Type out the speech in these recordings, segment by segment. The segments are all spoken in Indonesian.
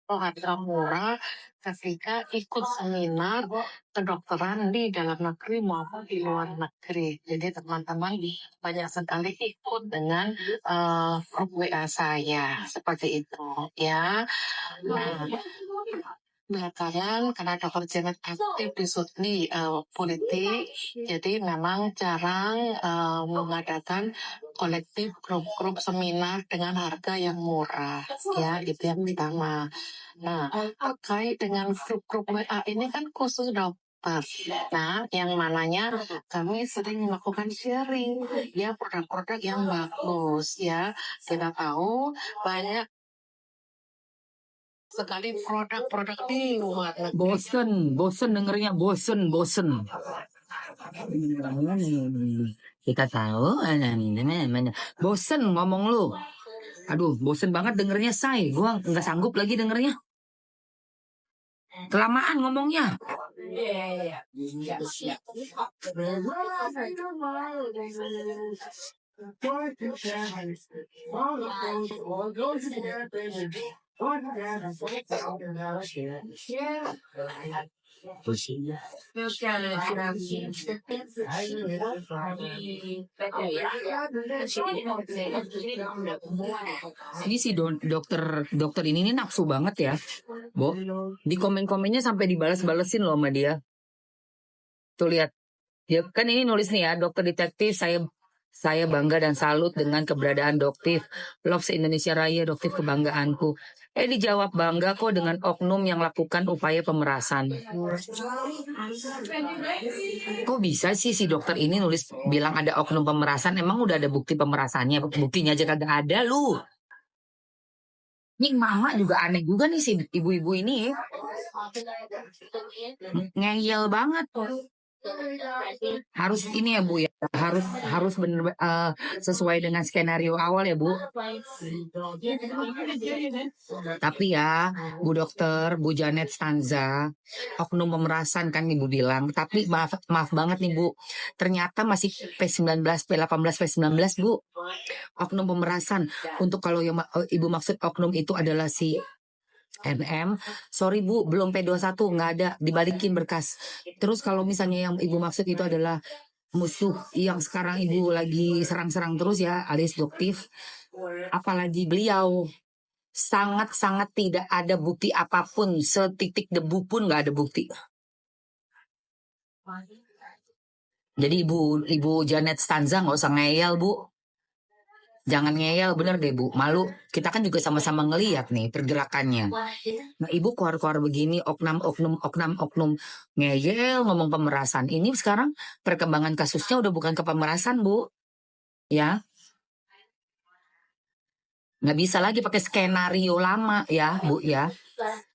atau harga murah ketika ikut seminar kedokteran di dalam negeri maupun di luar negeri. Jadi teman-teman banyak sekali ikut dengan grup WA saya seperti itu ya. Nah, belakangan karena dokter Janet aktif di politik, jadi memang jarang mengadakan kolektif grup-grup seminar dengan harga yang murah, ya itu yang pertama. Nah, terkait dengan grup-grup WA ini kan khusus dokter. Nah, yang mananya kami sering melakukan sharing ya produk-produk yang bagus ya. Kita tahu banyak sekali produk-produk di luar negeri. Bosen dengernya, bosen. Kita tahu, bosen ngomong lu. Aduh, bosen banget dengernya, say. Gua nggak sanggup lagi dengernya. Kelamaan ngomongnya. Ini si dokter ini nih nafsu banget ya, Bo. Di komen-komennya sampai dibalas-balesin loh sama dia. Tuh lihat. Ya kan ini nulis nih ya, dokter detektif, saya bangga dan salut dengan keberadaan Doktif. Love se-Indonesia Raya, Doktif kebanggaanku. Dijawab bangga kok dengan oknum yang lakukan upaya pemerasan. Kok bisa sih si dokter ini nulis bilang ada oknum pemerasan? Emang udah ada bukti pemerasannya? Buktinya aja kagak ada lu. Ini mama juga aneh juga nih si ibu-ibu ini. Ngeyel banget. Harus ini ya Bu ya, harus bener sesuai dengan skenario awal ya Bu. Tapi ya Bu Dokter, Bu Janet Stanza, oknum pemerasan kan Ibu bilang. Tapi maaf banget nih Bu, ternyata masih P19, P18, P19 Bu. Oknum pemerasan. Untuk kalau yang Ibu maksud oknum itu adalah si MM, sorry Bu, belum P21, nggak ada, dibalikin berkas. Terus kalau misalnya yang Ibu maksud itu adalah musuh yang sekarang Ibu lagi serang-serang terus ya, alias Doktif, apalagi beliau sangat-sangat tidak ada bukti apapun, setitik debu pun nggak ada bukti. Jadi Ibu Janet Stanza nggak usah ngeyel Bu. Jangan ngeyel, bener deh Bu, malu. Kita kan juga sama-sama ngeliat nih pergerakannya. Nah Ibu keluar-keluar begini, oknum ngeyel ngomong pemerasan. Ini sekarang perkembangan kasusnya udah bukan ke pemerasan Bu, ya. Nggak bisa lagi pakai skenario lama ya Bu ya.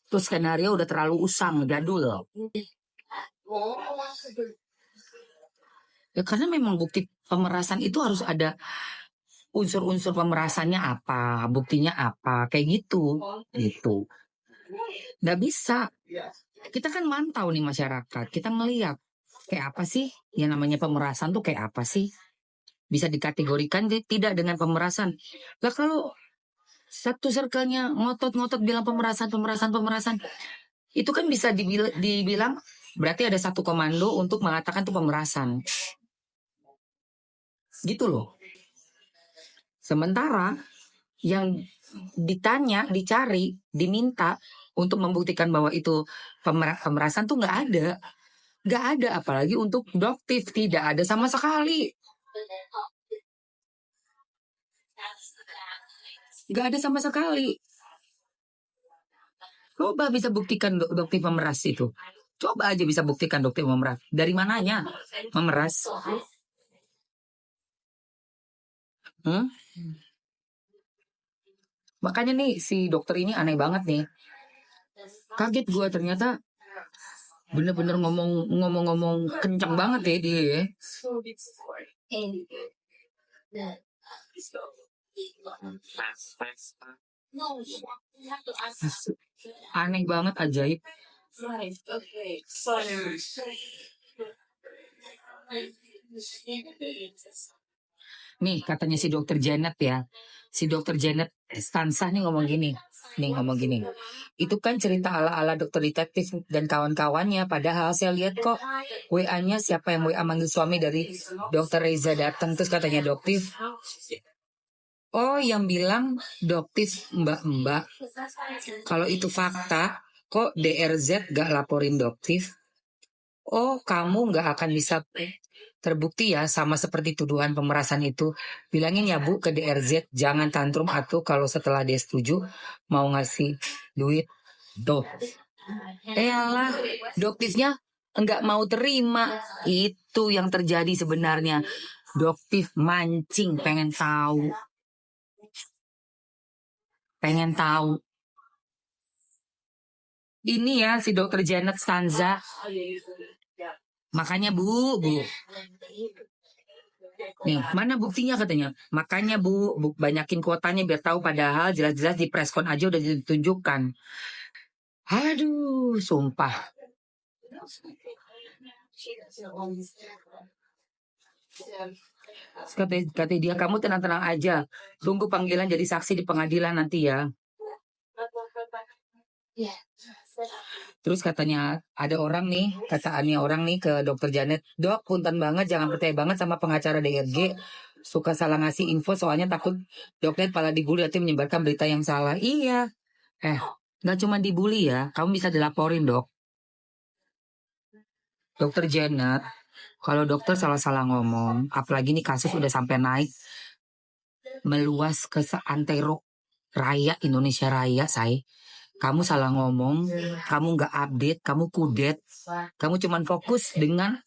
Terus skenario udah terlalu usang, jadul. Ya karena memang bukti pemerasan itu harus ada unsur-unsur pemerasannya apa, buktinya apa, kayak gitu. Nggak bisa. Kita kan mantau nih masyarakat, kita melihat kayak apa sih yang namanya pemerasan tuh kayak apa sih? Bisa dikategorikan tidak dengan pemerasan. Lah kalau satu circle-nya ngotot-ngotot bilang pemerasan, itu kan bisa dibilang berarti ada satu komando untuk mengatakan tuh pemerasan. Gitu loh. Sementara yang ditanya, dicari, diminta untuk membuktikan bahwa itu pemerasan tuh nggak ada. Nggak ada, apalagi untuk Doktif tidak ada sama sekali. Nggak ada sama sekali. Coba bisa buktikan Doktif memeras itu. Coba aja bisa buktikan Doktif memeras. Dari mananya memeras? Makanya nih si dokter ini aneh banget nih. Kaget gue ternyata bener-bener ngomong kencang banget ya dia. Aneh banget, ajaib. Nih katanya si dokter Janet ya. Si dokter Janet Stansa nih ngomong gini. Nih ngomong gini. Itu kan cerita ala-ala dokter detektif dan kawan-kawannya. Padahal saya lihat kok WA-nya siapa yang WA manggil suami dari dokter Reza datang. Terus katanya doktif. Oh yang bilang doktif mbak-mbak. Kalau itu fakta, kok DRZ gak laporin doktif? Oh, kamu nggak akan bisa terbukti ya sama seperti tuduhan pemerasan itu. Bilangin ya Bu ke DRZ, jangan tantrum atuh kalau setelah dia setuju mau ngasih duit. Tuh, alah, doktifnya nggak mau terima. Itu yang terjadi sebenarnya. Doktif mancing, pengen tahu. Pengen tahu. Ini ya si dokter Janet Stanza. Makanya Bu. Nih, mana buktinya katanya? Makanya Bu, banyakin kuotanya biar tahu padahal jelas-jelas di preskon aja udah ditunjukkan. Aduh, sumpah. Kata dia, kamu tenang-tenang aja. Tunggu panggilan jadi saksi di pengadilan nanti ya. Terus katanya ada orang nih, kataannya orang nih ke dokter Janet, dok punten banget jangan percaya banget sama pengacara DRG, suka salah ngasih info soalnya takut dokter pala dibully atau menyebarkan berita yang salah. Iya, nggak cuma dibully ya, kamu bisa dilaporin dok. Dokter Janet, kalau dokter salah-salah ngomong, apalagi nih kasus udah sampai naik meluas ke seantero raya Indonesia Raya, say. Kamu salah ngomong, kamu nggak update, kamu kudet, kamu cuman fokus dengan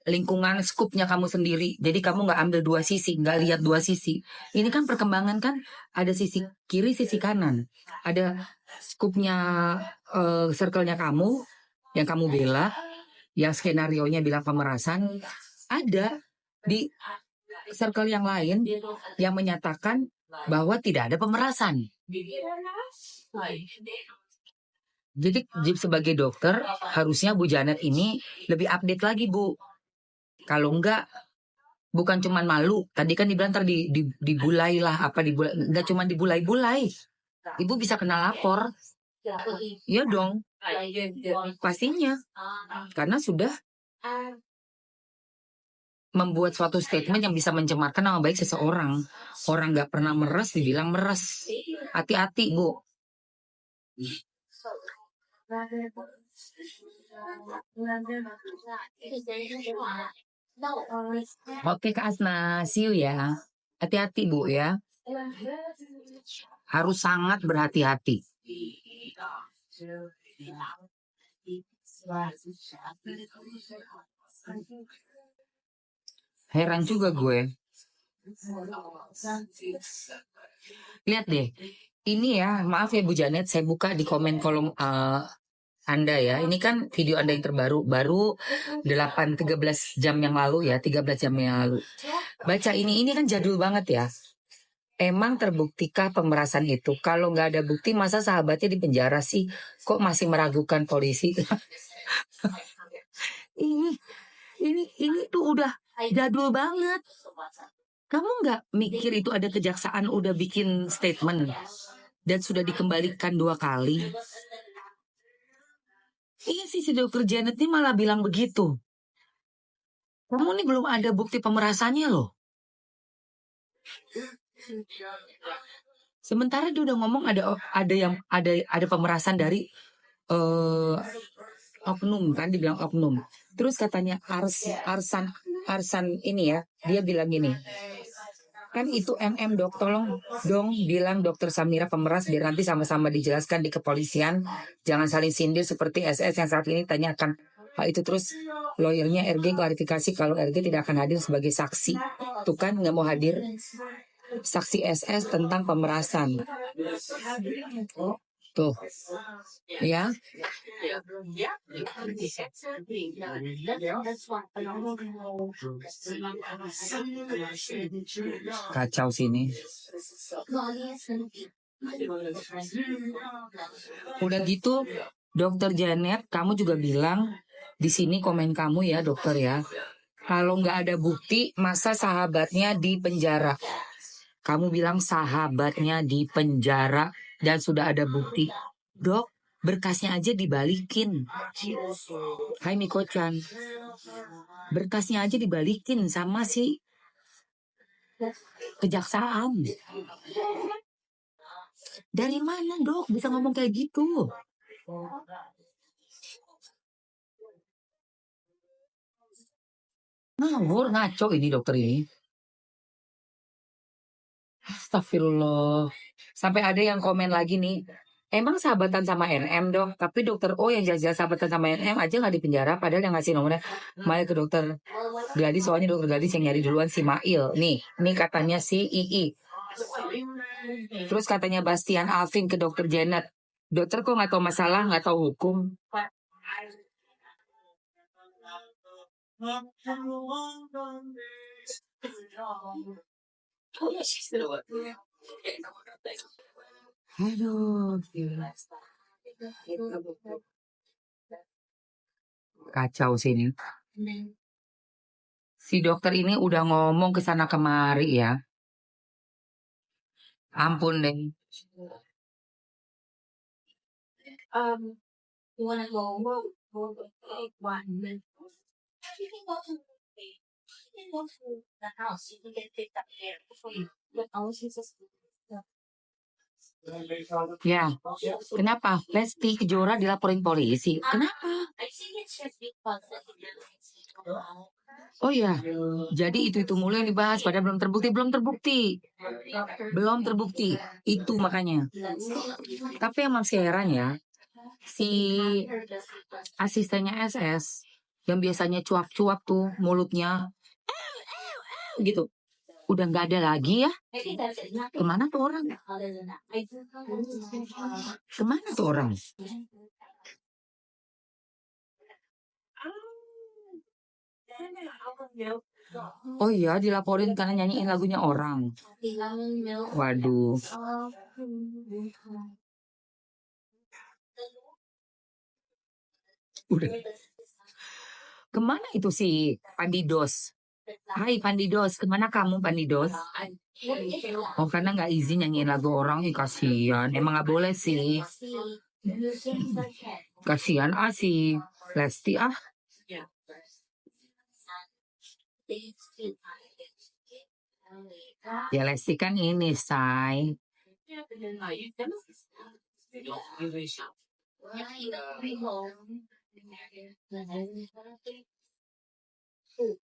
lingkungan skupnya kamu sendiri. Jadi kamu nggak ambil dua sisi, nggak lihat dua sisi. Ini kan perkembangan kan ada sisi kiri, sisi kanan. Ada skupnya, circle-nya kamu, yang kamu bela, yang skenario-nya bilang pemerasan. Ada di circle yang lain yang menyatakan bahwa tidak ada pemerasan. Jadi sebagai dokter harusnya Bu Janet ini lebih update lagi Bu. Kalau enggak bukan cuman malu. Tadi kan dibilang dibulai lah apa dibulai. Enggak cuman dibulai-bulai. Ibu bisa kena lapor. Iya dong. Pastinya. Karena sudah membuat suatu statement yang bisa mencemarkan nama baik seseorang. Orang nggak pernah meres dibilang meres. Hati-hati Bu. Oke Kak Asna, see you ya. Hati-hati Bu ya. Harus sangat berhati-hati. Heran juga gue. Lihat deh. Ini ya, maaf ya Bu Janet, saya buka di komen kolom Anda ya. Ini kan video Anda yang terbaru, baru 13 jam yang lalu ya, 13 jam yang lalu. Baca ini kan jadul banget ya. Emang terbuktikah pemerasan itu? Kalau nggak ada bukti, masa sahabatnya di penjara sih? Kok masih meragukan polisi? ini tuh udah jadul banget. Kamu nggak mikir itu ada kejaksaan udah bikin statement dan sudah dikembalikan 2 kali? Iya sih si dokter Janet ini malah bilang begitu. Kamu ini belum ada bukti pemerasannya loh. Sementara dia udah ngomong ada pemerasan dari oknum kan, dibilang oknum. Terus katanya Arsan ini ya, dia bilang gini. Kan itu MM dok, tolong dong bilang dokter Samira pemeras biar nanti sama-sama dijelaskan di kepolisian. Jangan saling sindir seperti SS yang saat ini tanyakan hal itu. Terus lawyernya RG klarifikasi kalau RG tidak akan hadir sebagai saksi. Tuh kan nggak mau hadir saksi SS tentang pemerasan. Tuh, ya. Kacau sini. Udah gitu, dokter Janet, kamu juga bilang di sini komen kamu ya dokter ya. Kalau nggak ada bukti, masa sahabatnya di penjara? Kamu bilang sahabatnya di penjara dan sudah ada bukti. Dok, berkasnya aja dibalikin. Hai Miko-chan. Berkasnya aja dibalikin sama si kejaksaan. Dari mana dok bisa ngomong kayak gitu? Ngawur, ngaco ini dokter ini. Astagfirullah. Sampai ada yang komen lagi nih. Emang sahabatan sama NM dok? Tapi dokter O yang jajal sahabatan sama NM aja nggak di penjara. Padahal yang ngasih nomornya malah ke dokter Gladys. Soalnya dokter Gladys yang nyari duluan si Mail. Nih katanya si II. Terus katanya Bastian Alvin ke dokter Janet. Dokter kok nggak tahu masalah, nggak tahu hukum. Aduh, kacau sih ini. Si dokter ini udah ngomong ke sana kemari ya. Ampun deh. Ya, kenapa Lesti Kejora dilaporin polisi? Kenapa? Oh ya, jadi itu mulu yang dibahas, padahal belum terbukti, itu makanya. Tapi emang masih heran ya, si asistennya SS yang biasanya cuap-cuap tuh mulutnya, gitu, udah nggak ada lagi ya. Kemana tuh orang? Kemana tuh orang? Oh iya, dilaporin karena nyanyiin lagunya orang. Waduh. Udah. Kemana itu si Pandidos? Hai Pandidos, kemana kamu Pandidos? Oh karena nggak izin nyanyiin lagu orang, kasihan. Emang nggak boleh sih. Kasihan si Lesti ah. Ya Lesti kan ini say.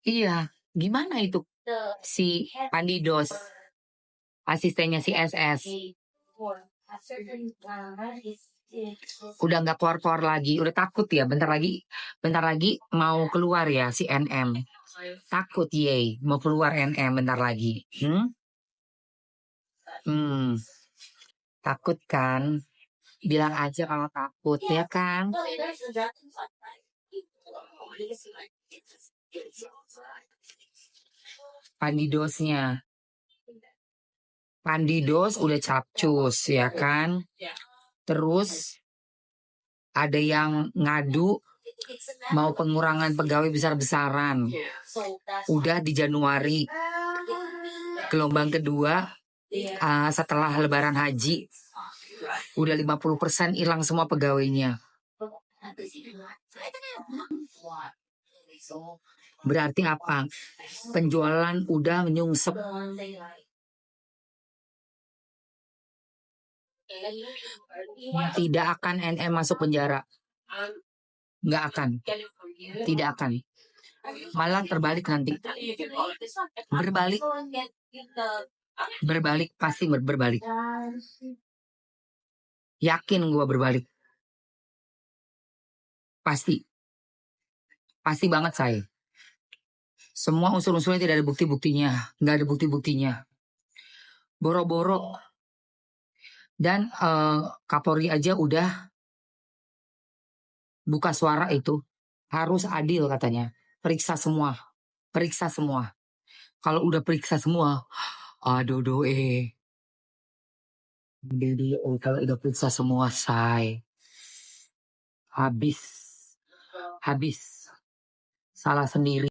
Iya, gimana itu si Pandidos, asistennya si SS? Udah nggak keluar lagi, udah takut ya. Bentar lagi mau keluar ya si NM. Takut ye, mau keluar NM bentar lagi. Takut kan? Bilang aja kalau takut ya kan? Pandidos udah capcus ya kan? Terus ada yang ngadu mau pengurangan pegawai besar-besaran. Udah di Januari. Gelombang kedua setelah Lebaran Haji. Udah 50% hilang semua pegawainya. Berarti apa? Penjualan udah menyungsep. Tidak akan NM masuk penjara. Nggak akan. Tidak akan. Malah terbalik nanti. Berbalik pasti berbalik. Yakin gue berbalik. Pasti banget saya. Semua unsur-unsurnya tidak ada bukti-buktinya. Nggak ada bukti-buktinya. Boro-boro. Dan Kapolri aja udah buka suara itu. Harus adil katanya. Periksa semua. Kalau udah periksa semua. Aduh kalau udah periksa semua say. Habis. Salah sendiri.